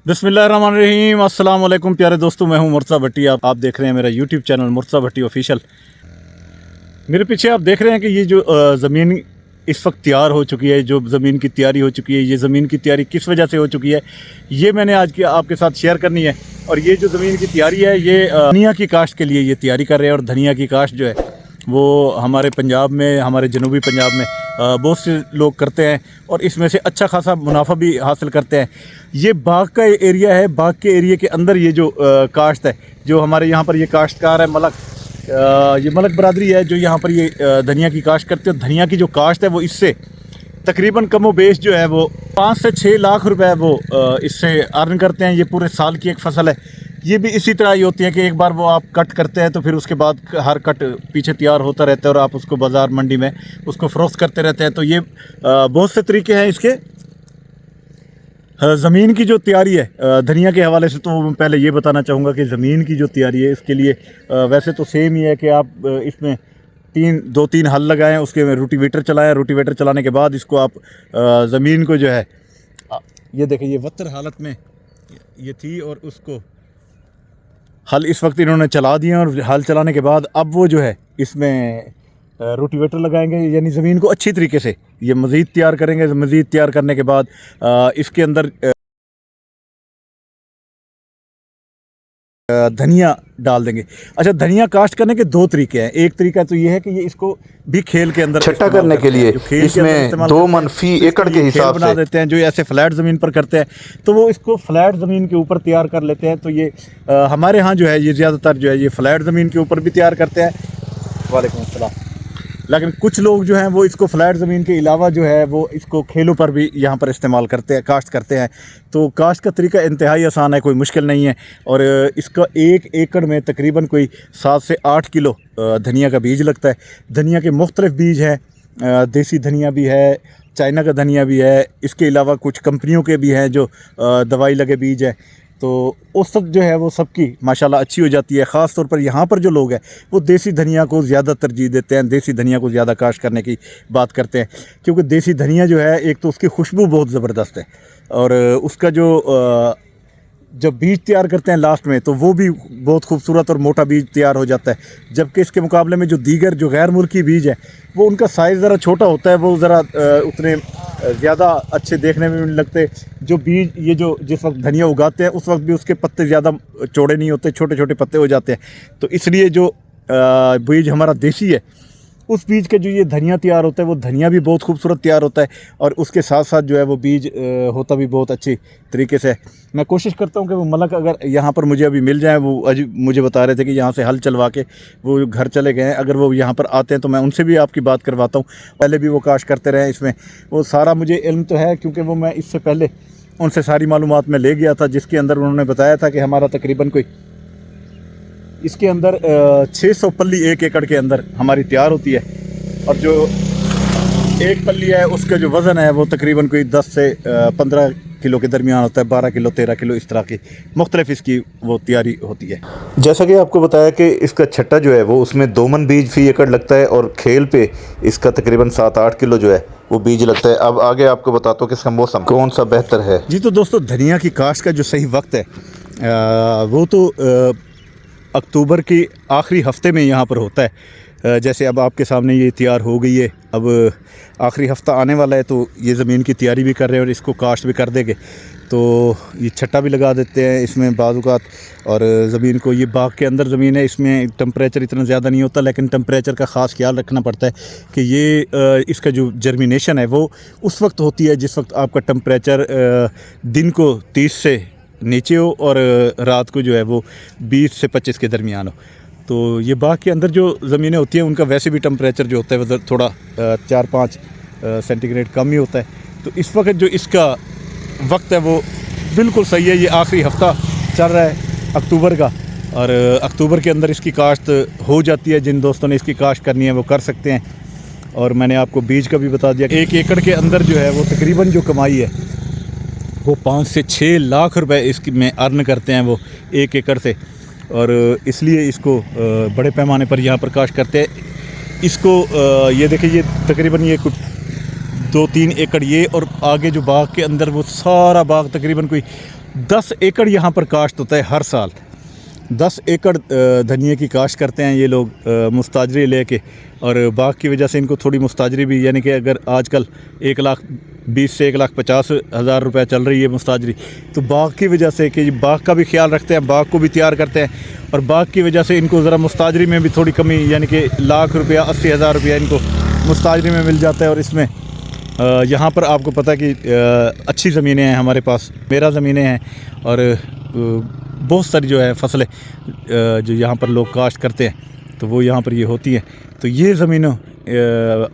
बिस्मिल्लाहिर्रहमानिर्रहीम। अस्सलाम वालेकुम प्यारे दोस्तों, मैं हूं मुर्तज़ा भट्टी। आप देख रहे हैं मेरा यूट्यूब चैनल मुर्तज़ा भट्टी ऑफिशियल। मेरे पीछे आप देख रहे हैं कि ये जो ज़मीन इस वक्त तैयार हो चुकी है, जो ज़मीन की तैयारी हो चुकी है, ये ज़मीन की तैयारी किस वजह से हो चुकी है, ये मैंने आज के आपके साथ शेयर करनी है। और ये जो ज़मीन की तैयारी है, ये धनिया की काश्त के लिए ये तैयारी कर रहे हैं। और धनिया की काश्त जो है वो हमारे पंजाब में, हमारे जनूबी पंजाब में बहुत से लोग करते हैं और इसमें से अच्छा खासा मुनाफा भी हासिल करते हैं। ये बाग का एरिया है, बाग के एरिया के अंदर ये जो काश्त है, जो हमारे यहाँ पर ये काश्तकार है मलक, ये मलक बरादरी है जो यहाँ पर ये धनिया की काश्त करते हैं। धनिया की जो काश्त है वो इससे तकरीबन कमो बेश जो है वो 5 से 6 लाख रुपए वो इससे अर्न करते हैं। ये पूरे साल की एक फसल है। ये भी इसी तरह ही होती है कि एक बार वो आप कट करते हैं तो फिर उसके बाद हर कट पीछे तैयार होता रहता है और आप उसको बाज़ार मंडी में उसको फ़रोख्त करते रहते हैं। तो ये बहुत से तरीके हैं इसके। ज़मीन की जो तैयारी है धनिया के हवाले से, तो मैं पहले ये बताना चाहूँगा कि ज़मीन की जो तैयारी है इसके लिए वैसे तो सेम ही है कि आप इसमें 2-3 हल लगाएं, उसके में रोटिवेटर चलाएं। रोटिवेटर चलाने के बाद इसको आप ज़मीन को जो है, ये देखें, ये वत्तर हालत में ये थी और उसको हल इस वक्त इन्होंने चला दिए। और हल चलाने के बाद अब वो जो है इसमें रोटिवेटर लगाएंगे, यानी ज़मीन को अच्छी तरीके से ये मज़ीद तैयार करेंगे। मज़ीद तैयार करने के बाद इसके अंदर धनिया डाल देंगे। अच्छा, धनिया काश्त करने के 2 तरीके हैं। एक तरीका तो ये है कि ये इसको भी खेल के अंदर छट्टा करने के लिए इसमें 2 मन फी एकड़ के हिसाब बना देते हैं। जो ऐसे फ्लैट ज़मीन पर करते हैं तो वो इसको फ्लैट ज़मीन के ऊपर तैयार कर लेते हैं। तो ये हमारे यहाँ जो है ये ज़्यादातर जो है ये फ्लैट ज़मीन के ऊपर भी तैयार करते हैं। वालेकुम अस्सलाम। लेकिन कुछ लोग जो हैं वो इसको फ्लैट ज़मीन के अलावा जो है वो इसको खेलों पर भी यहाँ पर इस्तेमाल करते हैं, काश्त करते हैं। तो काश्त का तरीका इंतहाई आसान है, कोई मुश्किल नहीं है। और इसका 1 एकड़ में तकरीबन कोई 7 से 8 किलो धनिया का बीज लगता है। धनिया के मुख्तलिफ बीज हैं, देसी धनिया भी है, चाइना का धनिया भी है, इसके अलावा कुछ कंपनियों के भी हैं जो दवाई लगे बीज है। तो वो सब जो है वो सबकी माशाल्लाह अच्छी हो जाती है। ख़ास तौर पर यहाँ पर जो लोग हैं वो देसी धनिया को ज़्यादा तरजीह देते हैं, देसी धनिया को ज़्यादा काश्त करने की बात करते हैं। क्योंकि देसी धनिया जो है, एक तो उसकी खुशबू बहुत ज़बरदस्त है और उसका जो जब बीज तैयार करते हैं लास्ट में तो वो भी बहुत खूबसूरत और मोटा बीज तैयार हो जाता है। जबकि इसके मुकाबले में जो दीगर जो गैर मुल्की बीज है वो उनका साइज़ ज़रा छोटा होता है, वो ज़रा उतने ज़्यादा अच्छे देखने में नहीं लगते। जो बीज ये जो जिस वक्त धनिया उगाते हैं उस वक्त भी उसके पत्ते ज़्यादा चौड़े नहीं होते, छोटे छोटे पत्ते हो जाते हैं। तो इसलिए जो बीज हमारा देसी है उस बीज के जो ये धनिया तैयार होता है वो धनिया भी बहुत खूबसूरत तैयार होता है और उसके साथ साथ जो है वो बीज होता भी बहुत अच्छी तरीके से। मैं कोशिश करता हूँ कि वो मलक अगर यहाँ पर मुझे अभी मिल जाए, वो आज मुझे बता रहे थे कि यहाँ से हल चलवा के वो घर चले गए हैं। अगर वो यहाँ पर आते हैं तो मैं उनसे भी आपकी बात करवाता हूँ। पहले भी वो काश्त करते रहे, इसमें वो सारा मुझे इल्म तो है क्योंकि वो मैं इससे पहले उनसे सारी मालूमात में ले गया था, जिसके अंदर उन्होंने बताया था कि हमारा तकरीबन कोई इसके अंदर 600 पल्ली 1 एकड़ के अंदर हमारी तैयार होती है। और जो एक पल्ली है उसका जो वज़न है वो तकरीबन कोई 10 से 15 किलो के दरमियान होता है। 12 किलो 13 किलो इस तरह की मुख्तलिफ इसकी वो तैयारी होती है। जैसा कि आपको बताया कि इसका छट्टा जो है वो उसमें 2 मन बीज फी एकड़ लगता है और खेल पे इसका तकरीबन 7-8 किलो जो है वो बीज लगता है। अब आगे आपको बताता हूँ कि इसका मौसम कौन सा बेहतर है। जी, तो दोस्तों धनिया की काश्त का जो सही वक्त है वो तो अक्टूबर के आखिरी हफ्ते में यहाँ पर होता है। जैसे अब आपके सामने ये तैयार हो गई है, अब आखिरी हफ्ता आने वाला है तो ये ज़मीन की तैयारी भी कर रहे हैं और इसको काश्त भी कर देंगे। तो ये छट्टा भी लगा देते हैं इसमें बाज़-औक़ात। और ज़मीन को, ये बाग के अंदर ज़मीन है, इसमें टेम्परेचर इतना ज़्यादा नहीं होता, लेकिन टेम्परेचर का ख़ास ख्याल रखना पड़ता है कि ये इसका जो जर्मिनेशन है वो उस वक्त होती है जिस वक्त आपका टेम्परेचर दिन को 30 से नीचे हो और रात को जो है वो 20 से 25 के दरमियान हो। तो ये बाग के अंदर जो ज़मीनें होती हैं उनका वैसे भी टेम्परेचर जो होता है वो थोड़ा 4-5 सेंटीग्रेड कम ही होता है। तो इस वक्त जो इसका वक्त है वो बिल्कुल सही है। ये आखिरी हफ्ता चल रहा है अक्टूबर का और अक्टूबर के अंदर इसकी काश्त हो जाती है। जिन दोस्तों ने इसकी काश्त करनी है वो कर सकते हैं। और मैंने आपको बीज का भी बता दिया। 1 एकड़ के अंदर जो है वो तकरीबन जो कमाई है वो 5 से 6 लाख रुपए इसकी में अर्न करते हैं वो 1 एकड़ से। और इसलिए इसको बड़े पैमाने पर यहाँ पर काश्त करते हैं। इसको ये देखिए, ये तकरीबन ये कुछ 2-3 एकड़ ये और आगे जो बाग के अंदर वो सारा बाग तकरीबन कोई 10 एकड़ यहाँ पर काश्त होता है हर साल। 10 एकड़ धनिया की काश्त करते हैं ये लोग मुस्ताजरी लेके, और बाग की वजह से इनको थोड़ी मुस्ताजरी भी, यानी कि अगर आजकल 1,20,000 से 1,50,000 रुपये चल रही है मुस्ताजरी, तो बाग की वजह से कि बाग का भी ख्याल रखते हैं, बाग को भी तैयार करते हैं, और बाग की वजह से इनको ज़रा मुस्ताजरी में भी थोड़ी कमी, यानी कि ₹1,00,000 80,000 रुपया इनको मुस्ताजरी में मिल जाता है। और इसमें यहाँ पर आपको पता है कि अच्छी ज़मीनें हैं हमारे पास, मेरा ज़मीनें हैं, और बहुत सारी जो है फसलें जो यहाँ पर लोग काश्त करते हैं तो वो यहाँ पर ये होती हैं। तो ये ज़मीनों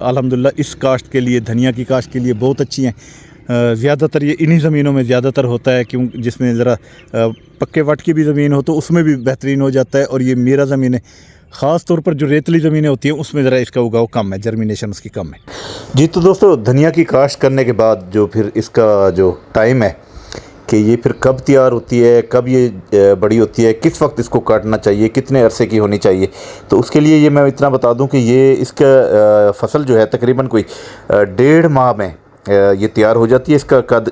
अल्हम्दुलिल्लाह इस काश्त के लिए, धनिया की काश्त के लिए बहुत अच्छी हैं। ज़्यादातर ये इन्हीं ज़मीनों में ज़्यादातर होता है, क्यों जिसमें ज़रा पक्के वट की भी ज़मीन हो तो उसमें भी बेहतरीन हो जाता है। और ये मेरा ज़मीन है, ख़ास तौर पर जो रेतली ज़मीनें होती हैं उसमें ज़रा इसका उगाव कम है, जर्मिनेशन उसकी कम है। जी, तो दोस्तों धनिया की काश्त करने के बाद जो फिर इसका जो टाइम है कि ये फिर कब तैयार होती है, कब ये बड़ी होती है, किस वक्त इसको काटना चाहिए, कितने अरसे की होनी चाहिए, तो उसके लिए ये मैं इतना बता दूं कि ये इसका फसल जो है तकरीबन कोई 1.5 माह में ये तैयार हो जाती है। इसका कद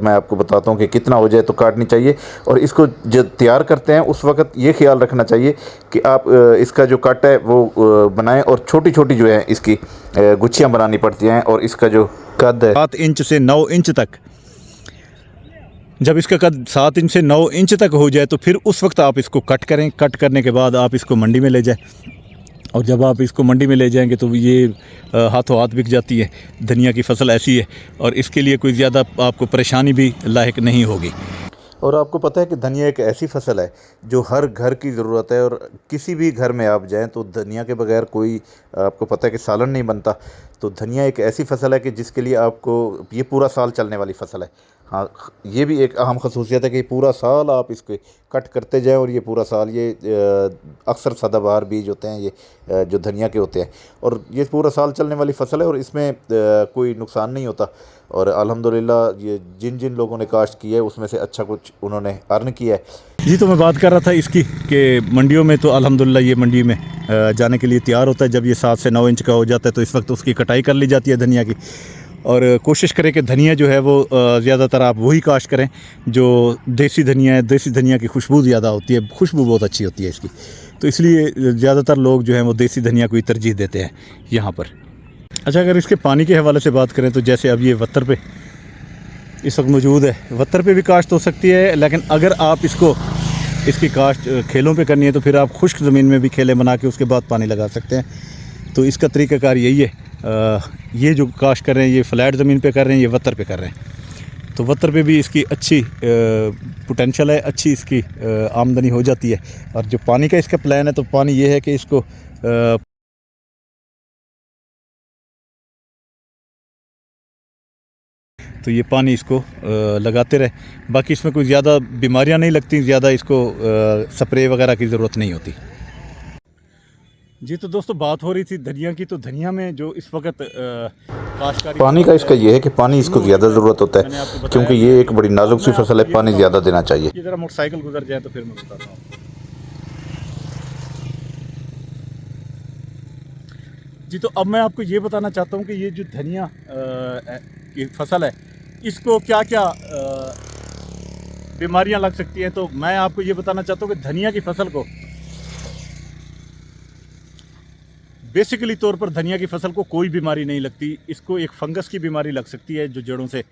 मैं आपको बताता हूँ कि कितना हो जाए तो काटनी चाहिए। और इसको जब तैयार करते हैं उस वक्त ये ख्याल रखना चाहिए कि आप इसका जो कट है वो बनाएं, और छोटी छोटी जो है इसकी गुच्छियाँ बनानी पड़ती हैं। और इसका जो कद है 7 इंच से 9 इंच तक, जब इसका कद 7 इंच से 9 इंच तक हो जाए तो फिर उस वक्त आप इसको कट करें। कट करने के बाद आप इसको मंडी में ले जाएं, और जब आप इसको मंडी में ले जाएंगे तो ये हाथों हाथ बिक जाती है। धनिया की फसल ऐसी है, और इसके लिए कोई ज़्यादा आपको परेशानी भी लायक नहीं होगी। और आपको पता है कि धनिया एक ऐसी फसल है जो हर घर की ज़रूरत है, और किसी भी घर में आप जाएं तो धनिया के बगैर कोई, आपको पता है कि सालन नहीं बनता। तो धनिया एक ऐसी फसल है कि जिसके लिए आपको ये पूरा साल चलने वाली फसल है। हाँ, ये भी एक अहम खसूसियत है कि पूरा साल आप इसके कट करते जाएं, और ये पूरा साल ये अक्सर सदाबहार बीज होते हैं ये जो धनिया के होते हैं, और ये पूरा साल चलने वाली फसल है, और इसमें कोई नुकसान नहीं होता। और अल्हम्दुलिल्लाह ये जिन जिन लोगों ने काश्त की है उसमें से अच्छा कुछ उन्होंने अर्न किया है। जी, तो मैं बात कर रहा था इसकी कि मंडियों में तो अल्हम्दुलिल्लाह ये मंडी में जाने के लिए तैयार होता है। जब ये 7 से 9 इंच का हो जाता है तो इस वक्त उसकी कटाई कर ली जाती है धनिया की। और कोशिश करें कि धनिया जो है वो ज़्यादातर आप वही काश्त करें जो देसी धनिया है। देसी धनिया की खुशबू ज़्यादा होती है, खुशबू बहुत अच्छी होती है इसकी, तो इसलिए ज़्यादातर लोग जो हैं वो देसी धनिया को ही तरजीह देते हैं यहाँ पर। अच्छा, अगर इसके पानी के हवाले से बात करें तो जैसे अब ये वत्तर पे इस वक्त मौजूद है, वत्तर पे भी काश्त हो सकती है, लेकिन अगर आप इसकी काश्त खेलों पे करनी है तो फिर आप खुश्क ज़मीन में भी खेलें बना के उसके बाद पानी लगा सकते हैं। तो इसका तरीक़ाकार यही है। ये जो काश्त कर रहे हैं ये फ्लैट ज़मीन पे कर रहे हैं, ये वत्तर पे कर रहे हैं, तो वत्तर पे भी इसकी अच्छी पोटेंशल है, अच्छी इसकी आमदनी हो जाती है। और जो पानी का इसका प्लान है तो पानी ये है कि इसको तो ये पानी इसको लगाते रहे। बाकी इसमें कोई ज़्यादा बीमारियां नहीं लगती, ज़्यादा इसको स्प्रे वगैरह की ज़रूरत नहीं होती। जी, तो दोस्तों बात हो रही थी धनिया की, तो धनिया में जो इस वक्त काश्तकारी पानी का इसका ये है कि पानी इसको ज़्यादा ज़रूरत होता है, क्योंकि ये एक बड़ी नाजुक सी फसल है, पानी ज़्यादा देना चाहिए। ये ज़रा मोटरसाइकिल गुजर जाए तो फिर मैं बताता हूँ। जी, तो अब मैं आपको ये बताना चाहता हूँ कि ये जो धनिया की फसल है इसको क्या क्या बीमारियां लग सकती हैं। तो मैं आपको ये बताना चाहता हूँ कि धनिया की फसल को बेसिकली तौर पर धनिया की फसल को कोई बीमारी नहीं लगती। इसको एक फंगस की बीमारी लग सकती है जो जड़ों से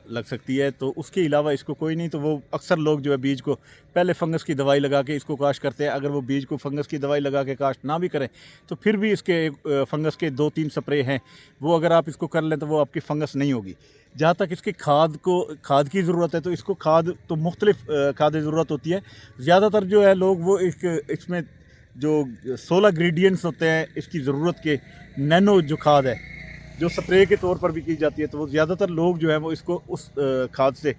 लग सकती है, तो उसके अलावा इसको कोई नहीं। तो वो अक्सर लोग जो है बीज को पहले फंगस की दवाई लगा के इसको काश्त करते हैं। अगर वो बीज को फंगस की दवाई लगा के काश्त ना भी करें तो फिर भी इसके फंगस के 2-3 स्प्रे हैं, वो अगर आप इसको कर लें तो वो आपकी फंगस नहीं होगी। जहाँ तक इसकी खाद की ज़रूरत है तो इसको खाद तो मुख्तलिफ खाद की ज़रूरत होती है। ज़्यादातर जो है लोग वो इसमें जो 16 ग्रेडियंट्स होते हैं इसकी ज़रूरत के, नैनो जो खाद है जो स्प्रे के तौर पर भी की जाती है, तो वो ज़्यादातर लोग जो है वो इसको उस खाद से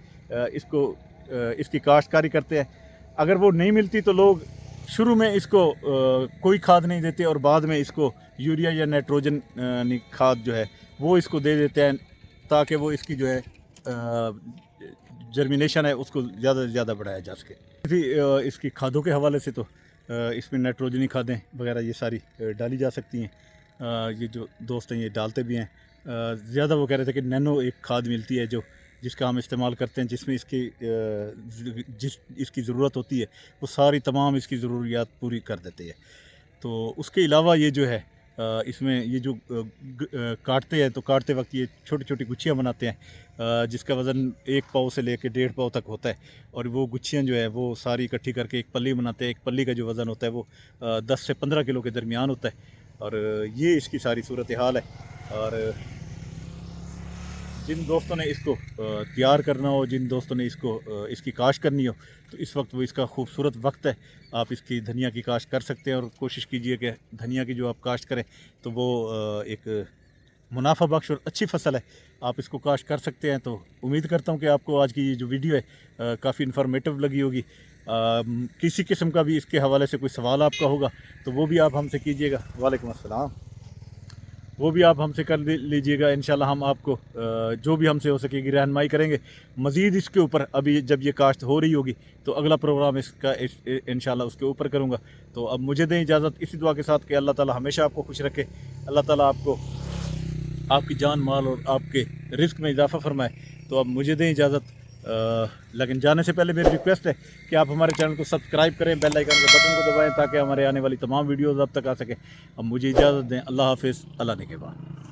इसकी काश्तकारी करते हैं। अगर वो नहीं मिलती तो लोग शुरू में इसको कोई खाद नहीं देते और बाद में इसको यूरिया या नाइट्रोजन खाद जो है वो इसको दे देते हैं, ताकि वो इसकी जो है जर्मिनेशन है उसको ज़्यादा से ज़्यादा बढ़ाया जा सके। इसकी खादों के हवाले से तो इसमें नाइट्रोजनी खादें वगैरह ये सारी डाली जा सकती हैं। ये जो दोस्त हैं ये डालते भी हैं। ज़्यादा वो कह रहे थे कि नैनो एक खाद मिलती है जो जिसका हम इस्तेमाल करते हैं, जिसमें जिस इसकी ज़रूरत होती है वो सारी तमाम इसकी ज़रूरियात पूरी कर देते हैं। तो उसके अलावा ये जो है इसमें ये जो काटते हैं तो काटते वक्त ये छोटी छोटी गुच्छियाँ बनाते हैं, जिसका वज़न 1 पाव से लेकर 1.5 पाव तक होता है। और वो गुच्छियाँ जो है वो सारी इकट्ठी करके एक पल्ली बनाते हैं। एक पल्ली का जो वज़न होता है वो 10 से 15 किलो के दरमियान होता है। और ये इसकी सारी सूरत हाल है। और जिन दोस्तों ने इसको तैयार करना हो, जिन दोस्तों ने इसकी काश्त करनी हो, तो इस वक्त वो इसका खूबसूरत वक्त है। आप इसकी धनिया की काश्त कर सकते हैं और कोशिश कीजिए कि धनिया की जो आप काश्त करें तो वो एक मुनाफा बख्श और अच्छी फसल है। आप इसको काश्त कर सकते हैं। तो उम्मीद करता हूँ कि आपको आज की ये जो वीडियो है काफ़ी इन्फॉर्मेटिव लगी होगी। किसी किस्म का भी इसके हवाले से कोई सवाल आपका होगा तो वो भी आप हमसे कीजिएगा। वालेकुम अस्सलाम। वो भी आप हमसे कर लीजिएगा। इंशाल्लाह हम आपको जो भी हमसे हो सकेगी रहनुमाई करेंगे। मज़ीद इसके ऊपर अभी जब ये काश्त हो रही होगी तो अगला प्रोग्राम इसका इंशाल्लाह उसके ऊपर करूँगा। तो अब मुझे दें इजाज़त इसी दुआ के साथ कि अल्लाह ताला हमेशा आपको खुश रखे, अल्लाह ताला आपको आपकी जान माल और आपके रिस्क में इजाफ़ा फरमाए। तो अब मुझे दें इजाज़त। लेकिन जाने से पहले मेरी रिक्वेस्ट है कि आप हमारे चैनल को सब्सक्राइब करें, बेल आइकन के बटन को दबाएं ताकि हमारे आने वाली तमाम वीडियोज़ अब तक आ सकें। अब मुझे इजाज़त दें। अल्लाह हाफ़िज़। अल्लाह निगहबान।